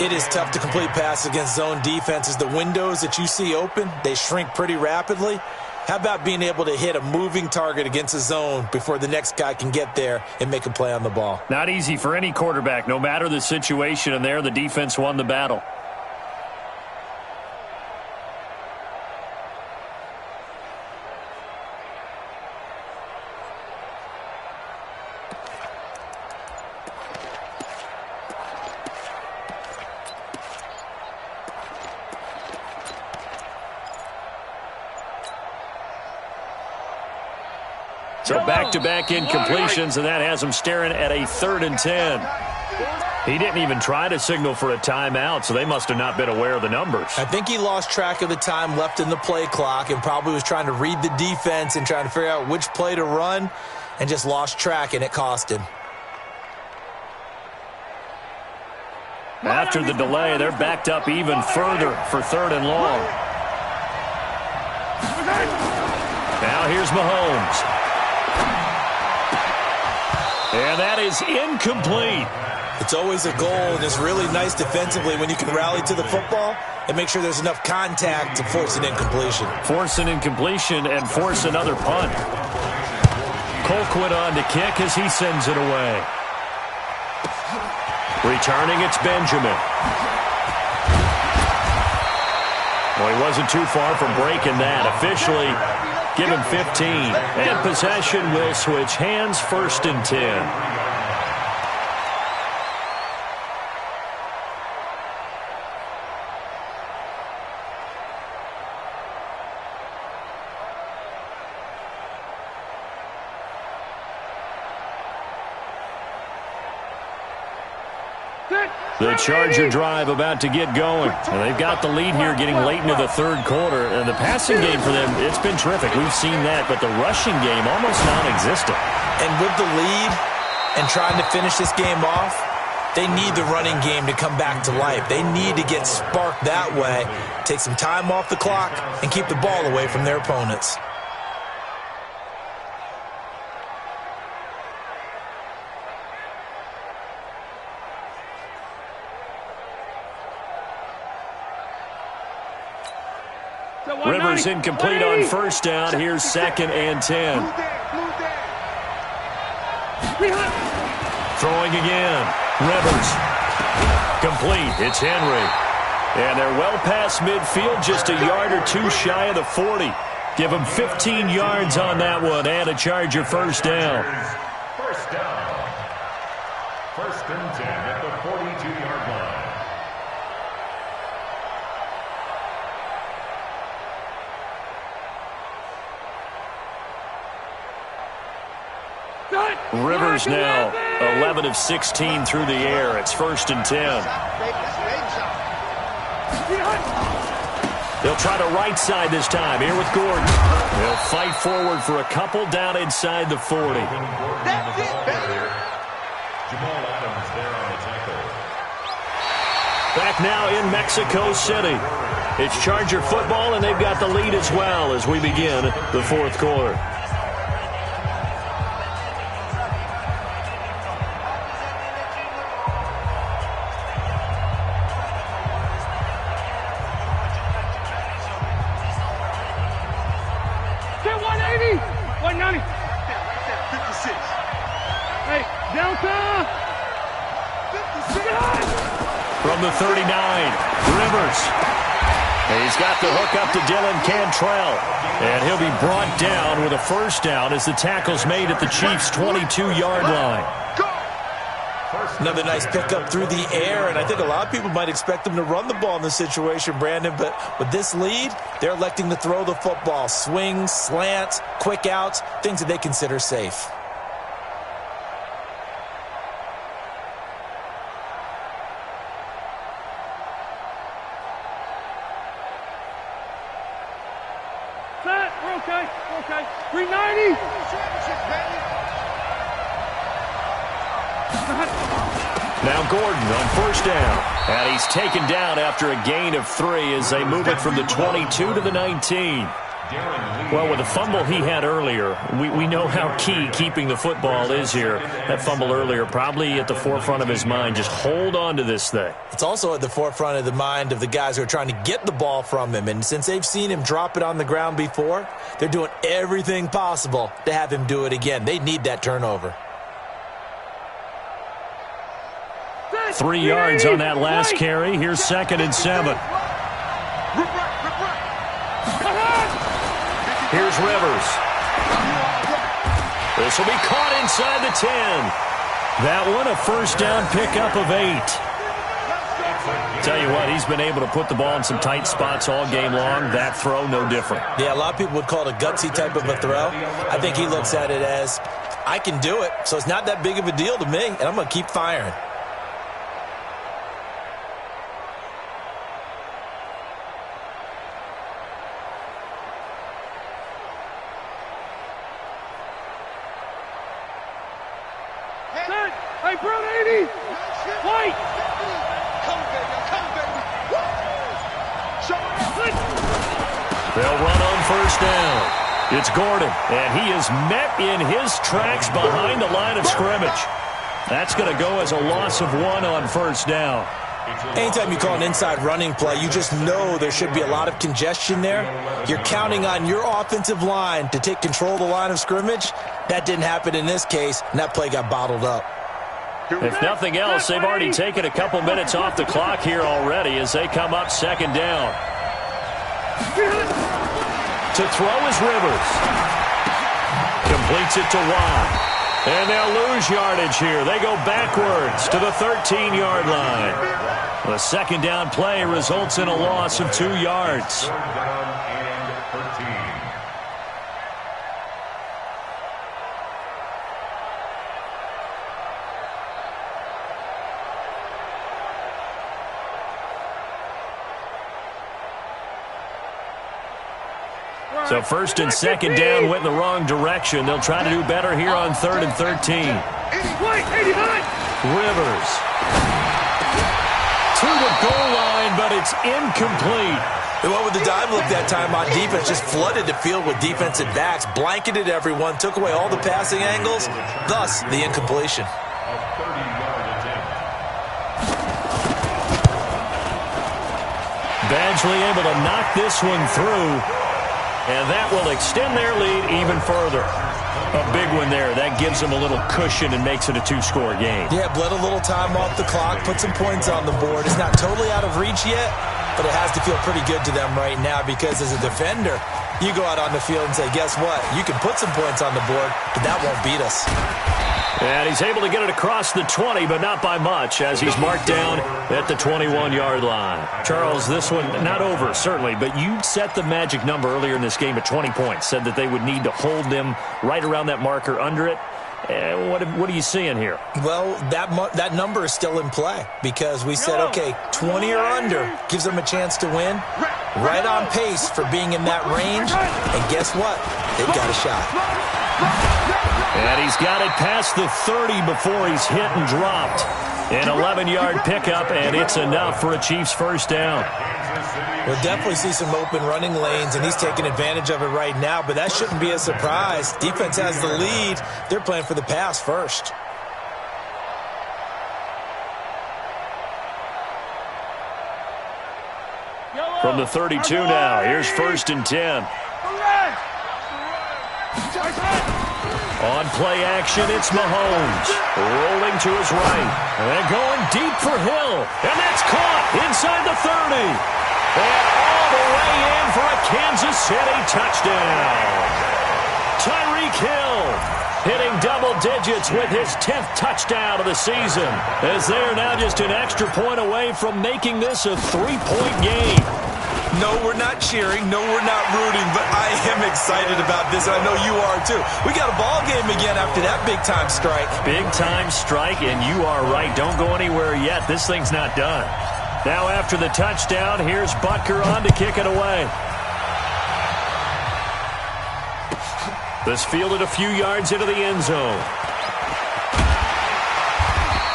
It is tough to complete passes against zone defenses. The windows that you see open, they shrink pretty rapidly. How about being able to hit a moving target against a zone before the next guy can get there and make a play on the ball? Not easy for any quarterback, no matter the situation, and there the defense won the battle. So back-to-back incompletions, and that has him staring at a 3rd and 10. He didn't even try to signal for a timeout, so they must have not been aware of the numbers. I think he lost track of the time left in the play clock and probably was trying to read the defense and trying to figure out which play to run and just lost track, and it cost him. After the delay, they're backed up even further for 3rd and long. Now here's Mahomes. And that is incomplete. It's always a goal, and it's really nice defensively when you can rally to the football and make sure there's enough contact to force an incompletion. Force an incompletion and force another punt. Colquitt on to kick as he sends it away. Returning, it's Benjamin. Well, he wasn't too far from breaking that. Officially, give him 15. And possession will switch hands, 1st and 10. The Charger drive about to get going. And they've got the lead here getting late into the third quarter. And the passing game for them, it's been terrific. We've seen that. But the rushing game, almost non-existent. And with the lead and trying to finish this game off, they need the running game to come back to life. They need to get sparked that way, take some time off the clock, and keep the ball away from their opponents. Rivers incomplete on first down. Here's 2nd and 10. Throwing again. Rivers. Complete. It's Henry. And they're well past midfield, just a yard or two shy of the 40. Give them 15 yards on that one and a Charger first down. First down. First and 10 at the 42-yard line. Rivers now 11 of 16 through the air. It's first and 10. They'll try to right side this time. Here with Gordon. They'll fight forward for a couple down inside the 40. That's it, baby. Jamal Adams there on the tackle. Back now in Mexico City. It's Charger football, and they've got the lead as well as we begin the fourth quarter. From the 39, Rivers. He's got the hook up to Dylan Cantrell. And he'll be brought down with a first down as the tackle's made at the Chiefs' 22-yard line. Another nice pickup through the air, and I think a lot of people might expect them to run the ball in this situation, Brandon, but with this lead, they're electing to throw the football. Swings, slants, quick outs, things that they consider safe. Okay. 390. Now Gordon on first down. And he's taken down after a gain of 3 as they move it from the 22 to the 19. Well, with the fumble he had earlier, we know how key keeping the football is here. That fumble earlier probably at the forefront of his mind. Just hold on to this thing. It's also at the forefront of the mind of the guys who are trying to get the ball from him. And since they've seen him drop it on the ground before, they're doing everything possible to have him do it again. They need that turnover. 3 yards on that last carry. Here's second and 7. Here's Rivers. This will be caught inside the 10. That one a first down pickup of 8. Tell you what, he's been able to put the ball in some tight spots all game long. That throw, no different. Yeah, a lot of people would call it a gutsy type of a throw. I think he looks at it as, I can do it, so it's not that big of a deal to me, and I'm going to keep firing. Hey, Brown 80. White. Come, baby. They'll run on first down. It's Gordon, and he is met in his tracks behind the line of scrimmage. That's going to go as a loss of 1 on first down. Anytime you call an inside running play, you just know there should be a lot of congestion there. You're counting on your offensive line to take control of the line of scrimmage. That didn't happen in this case, and that play got bottled up. If nothing else, they've already taken a couple minutes off the clock here already as they come up second down. To throw is Rivers. Completes it to Watt. And they'll lose yardage here. They go backwards to the 13-yard line. The second down play results in a loss of 2 yards. Third down and 13. So first and second down went in the wrong direction. They'll try to do better here on 3rd and 13. Rivers to the goal line, but it's incomplete. They went with the dime look that time on defense, just flooded the field with defensive backs, blanketed everyone, took away all the passing angles, thus the incompletion. A 30-yard attempt. Badgley able to knock this one through, and that will extend their lead even further. A big one there. That gives them a little cushion and makes it a two-score game. Yeah, bled a little time off the clock, put some points on the board. It's not totally out of reach yet, but it has to feel pretty good to them right now because as a defender, you go out on the field and say, guess what? You can put some points on the board, but that won't beat us. And he's able to get it across the 20, but not by much, as he's marked down at the 21-yard line. Charles, this one not over, certainly, but you set the magic number earlier in this game at 20 points, said that they would need to hold them right around that marker under it. What are you seeing here? Well, that number is still in play because we said, okay, 20 or under gives them a chance to win. Right on pace for being in that range. And guess what? They've got a shot. And he's got it past the 30 before he's hit and dropped. An 11-yard pickup, and it's enough for a Chiefs first down. We'll definitely see some open running lanes, and he's taking advantage of it right now, but that shouldn't be a surprise. Defense has the lead. They're playing for the pass first. From the 32 now, here's 1st and 10. On play action, it's Mahomes. Rolling to his right. And going deep for Hill. And that's caught inside the 30. And all the way in for a Kansas City touchdown. Tyreek Hill hitting double digits with his 10th touchdown of the season, as they are now just an extra point away from making this a 3-point game. No, we're not cheering. No, we're not rooting, but I am excited about this. I know you are, too. We got a ball game again after that big-time strike. Big-time strike, and you are right. Don't go anywhere yet. This thing's not done. Now after the touchdown, here's Butker on to kick it away. This fielded a few yards into the end zone.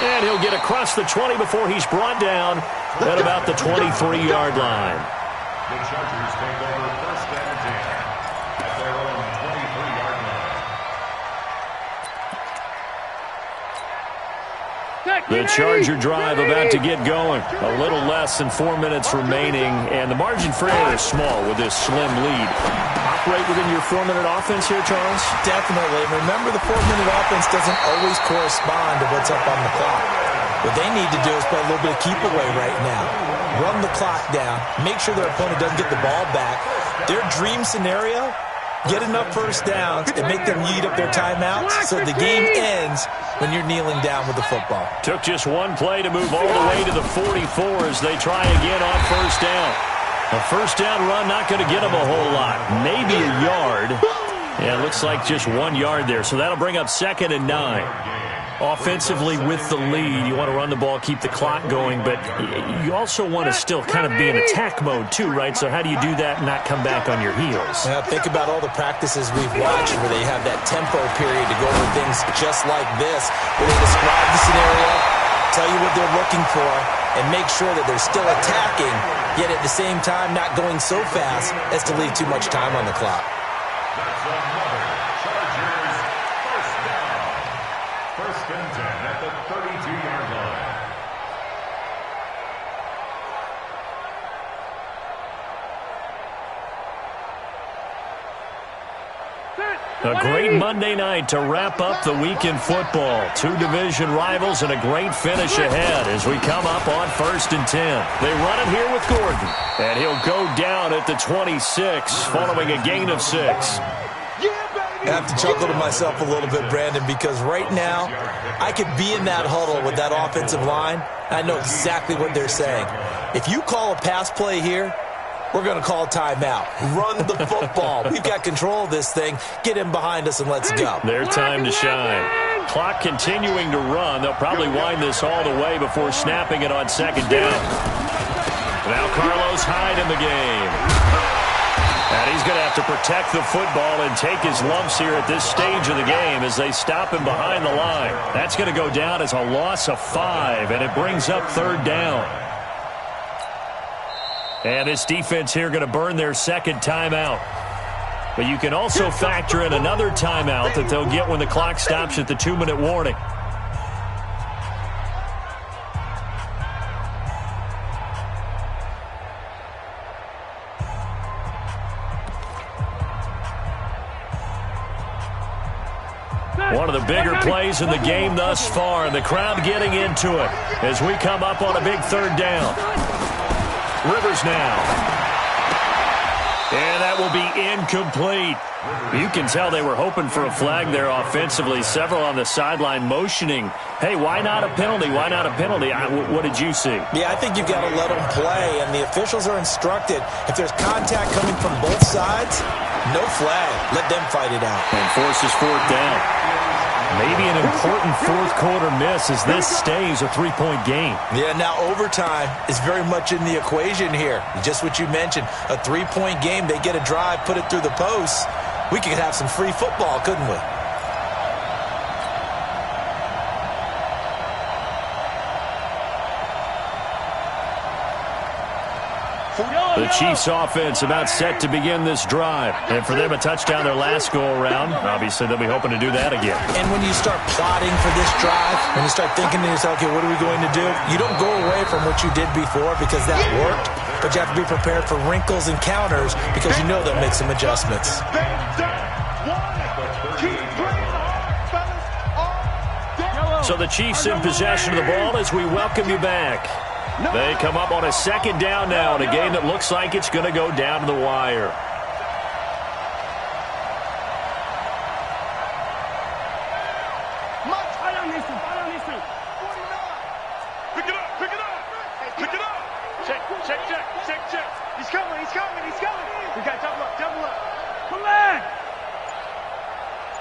And he'll get across the 20 before he's brought down at about the 23-yard line. The Chargers take over 1st and 10 at their own 23-yard line. The Charger drive about to get going. A little less than 4 minutes remaining, and the margin for error is small with this slim lead. Operate within your 4-minute offense here, Charles? Definitely. Remember, the 4-minute offense doesn't always correspond to what's up on the clock. What they need to do is play a little bit of keep away right now. Run the clock down. Make sure their opponent doesn't get the ball back. Their dream scenario, get enough first downs and make them eat up their timeouts so the game ends when you're kneeling down with the football. Took just one play to move all the way to the 44 as they try again on first down. A first down run not going to get them a whole lot. Maybe a yard. Yeah, it looks like just 1 yard there. So that'll bring up 2nd and 9. Offensively with the lead, you want to run the ball, keep the clock going, but you also want to still kind of be in attack mode too, right? So how do you do that and not come back on your heels? Well, think about all the practices we've watched where they have that tempo period to go over things just like this, where they describe the scenario, tell you what they're looking for, and make sure that they're still attacking, yet at the same time not going so fast as to leave too much time on the clock. That's another Chargers first down. 1st and 10 at the 32-yard line. A great Monday night to wrap up the week in football. 2 division rivals and a great finish ahead as we come up on 1st and 10. They run it here with Gordon, and he'll go down at the 26 following a gain of 6. I have to chuckle to myself a little bit, Brandon, because right now I could be in that huddle with that offensive line. I know exactly what they're saying. If you call a pass play here, we're going to call timeout. Run the football. We've got control of this thing. Get in behind us and let's go. Their time to shine. Clock continuing to run. They'll probably wind this all the way before snapping it on 2nd down. Now Carlos Hyde in the game. And he's going to have to protect the football and take his lumps here at this stage of the game as they stop him behind the line. That's going to go down as a loss of 5, and it brings up 3rd down. And this defense here going to burn their 2nd timeout. But you can also factor in another timeout that they'll get when the clock stops at the 2-minute warning. One of the bigger plays in the game thus far, and the crowd getting into it as we come up on a big third down. Rivers now. And that will be incomplete. You can tell they were hoping for a flag there offensively. Several on the sideline motioning, hey, why not a penalty? Why not a penalty? What did you see? Yeah, I think you've got to let them play, and the officials are instructed. If there's contact coming from both sides, no flag. Let them fight it out. And forces fourth down. Maybe an important fourth-quarter miss as this stays a three-point game. Yeah, now overtime is very much in the equation here. Just what you mentioned, a three-point game. They get a drive, put it through the posts. We could have some free football, couldn't we? The Chiefs offense about set to begin this drive. And for them, a touchdown their last go-around. Obviously, they'll be hoping to do that again. And when you start plotting for this drive, when you start thinking to yourself, okay, what are we going to do? You don't go away from what you did before because that worked, but you have to be prepared for wrinkles and counters because you know they'll make some adjustments. So the Chiefs in possession of the ball as we welcome you back. They come up on a second down now in a game that looks like it's going to go down to the wire. Pick it up, pick it up, pick it up. Check. He's coming. We got double up. Come back.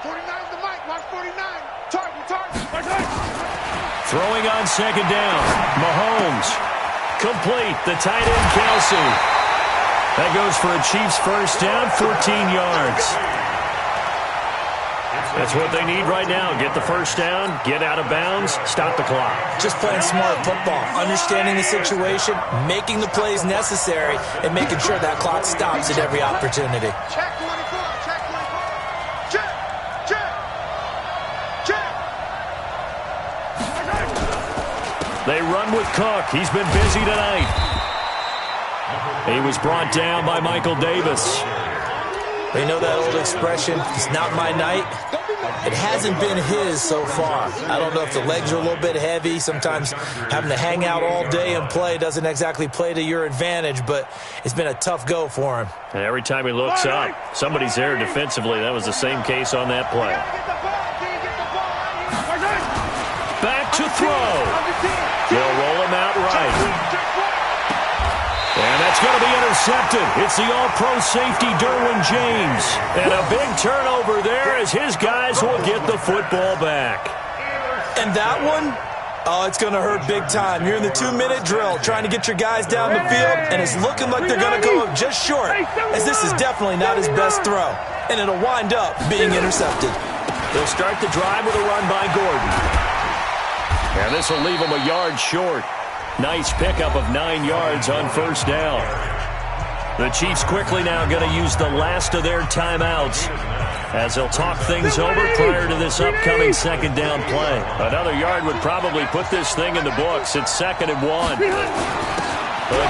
49's the mic, watch 49. Target. Throwing on second down. Mahomes. Complete. The tight end, Kelsey. That goes for a Chiefs first down, 14 yards. That's what they need right now. Get the first down, get out of bounds, stop the clock. Just playing smart football, understanding the situation, making the plays necessary, and making sure that clock stops at every opportunity. Check 24, check 24. Check. They run with Cook. He's been busy tonight. He was brought down by Michael Davis. You know that old expression, it's not my night? It hasn't been his so far. I don't know if the legs are a little bit heavy. Sometimes having to hang out all day and play doesn't exactly play to your advantage, but it's been a tough go for him. And every time he looks up, somebody's there defensively. That was the same case on that play. Back to throw. They'll roll him out right. And that's going to be intercepted. It's the all-pro safety, Derwin James. And a big turnover there as his guys will get the football back. And that one, oh, it's going to hurt big time. You're in the 2-minute drill trying to get your guys down the field, and it's looking like they're going to go up just short, as this is definitely not his best throw. And it'll wind up being intercepted. They'll start the drive with a run by Gordon. And this will leave them a yard short. Nice pickup of 9 yards on first down. The Chiefs quickly now going to use the last of their timeouts as they'll talk things over prior to this upcoming second down play. Another yard would probably put this thing in the books. It's 2nd and 1. A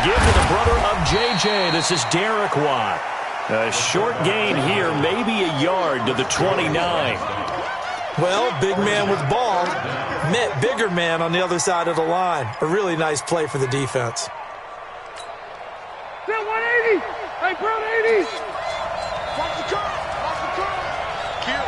give to the brother of J.J. This is Derek Watt. A short gain here, maybe a yard to the 29. Well, big man with ball met bigger man on the other side of the line. A really nice play for the defense. 180. Hey, Brown 80. Watch the curve. Kill.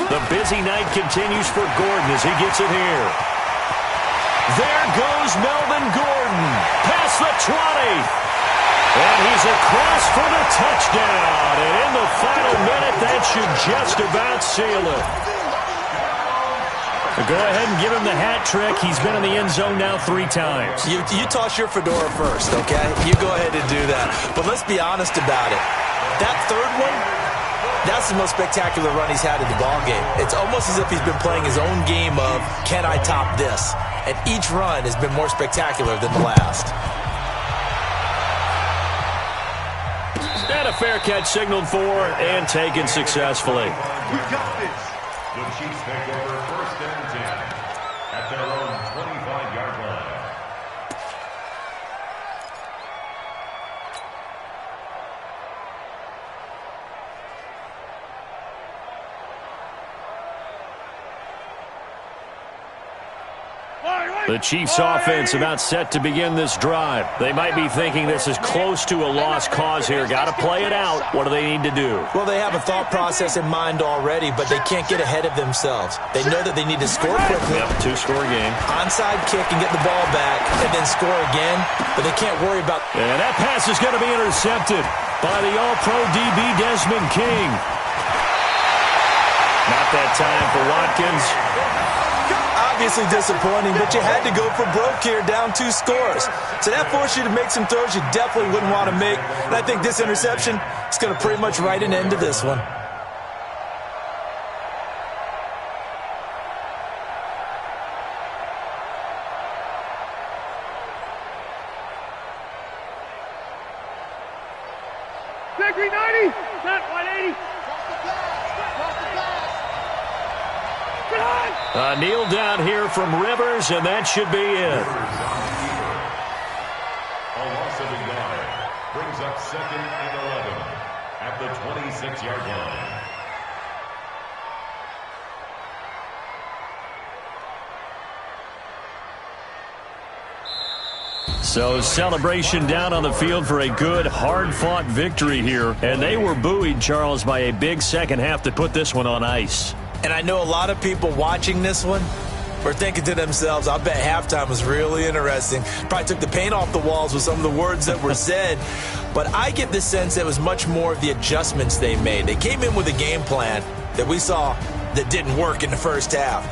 The busy night continues for Gordon as he gets it here. There goes Melvin Gordon. Past the 20. And he's across for the touchdown. And in the final minute, that should just about seal it. Go ahead and give him the hat trick. He's been in the end zone now 3 times. You toss your fedora first, okay? You go ahead and do that. But let's be honest about it. That third one, that's the most spectacular run he's had in the ballgame. It's almost as if he's been playing his own game of, can I top this? And each run has been more spectacular than the last. And And a fair catch signaled for and taken successfully. We got this. The Chiefs take over 1st and 10 at their own 25-yard line. The Chiefs offense about set to begin this drive. They might be thinking this is close to a lost cause here. Got to play it out. What do they need to do? Well, they have a thought process in mind already, but they can't get ahead of themselves. They know that they need to score quickly. Yep, two-score game. Onside kick and get the ball back and then score again, but they can't worry about... And that pass is going to be intercepted by the All-Pro DB Desmond King. Not that time for Watkins. Obviously disappointing, but you had to go for broke here, down 2 scores. So that forced you to make some throws you definitely wouldn't want to make. And I think this interception is going to pretty much write an end to this one. Victory 90, not 180. A kneel down here from Rivers, and that should be it. A loss of a yard brings up 2nd and 11 at the 26-yard line. So celebration down on the field for a good, hard-fought victory here. And they were buoyed, Charles, by a big second half to put this one on ice. And I know a lot of people watching this one were thinking to themselves, I bet halftime was really interesting. Probably took the paint off the walls with some of the words that were said. But I get the sense it was much more of the adjustments they made. They came in with a game plan that we saw that didn't work in the first half.